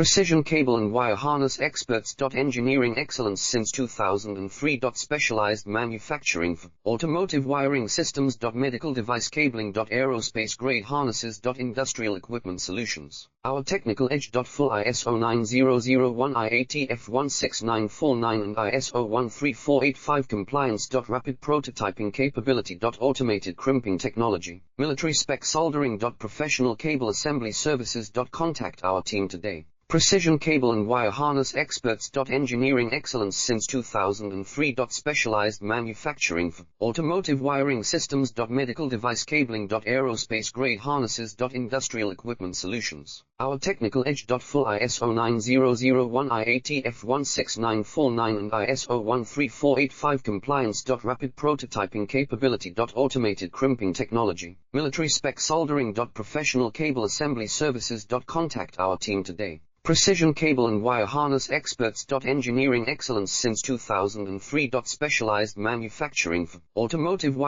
Precision cable and wire harness experts. Engineering excellence since 2003. Specialized manufacturing for automotive wiring systems. Medical device cabling. Aerospace grade harnesses. Industrial equipment solutions. Our technical edge. Full ISO 9001 IATF 16949 and ISO 13485 compliance. Rapid prototyping capability. Automated crimping technology. Military spec soldering. Professional cable assembly services. Contact our team today. Precision cable and wire harness experts. Engineering excellence since 2003. Specialized manufacturing for automotive wiring systems. Medical device cabling. Aerospace grade harnesses. Industrial equipment solutions. Our technical edge. Full ISO 9001 IATF 16949 and ISO 13485 compliance. Rapid prototyping capability. Automated crimping technology. Military spec soldering. Professional cable assembly services. Contact our team today. Precision cable and wire harness experts. Engineering excellence since 2003. Specialized manufacturing for automotive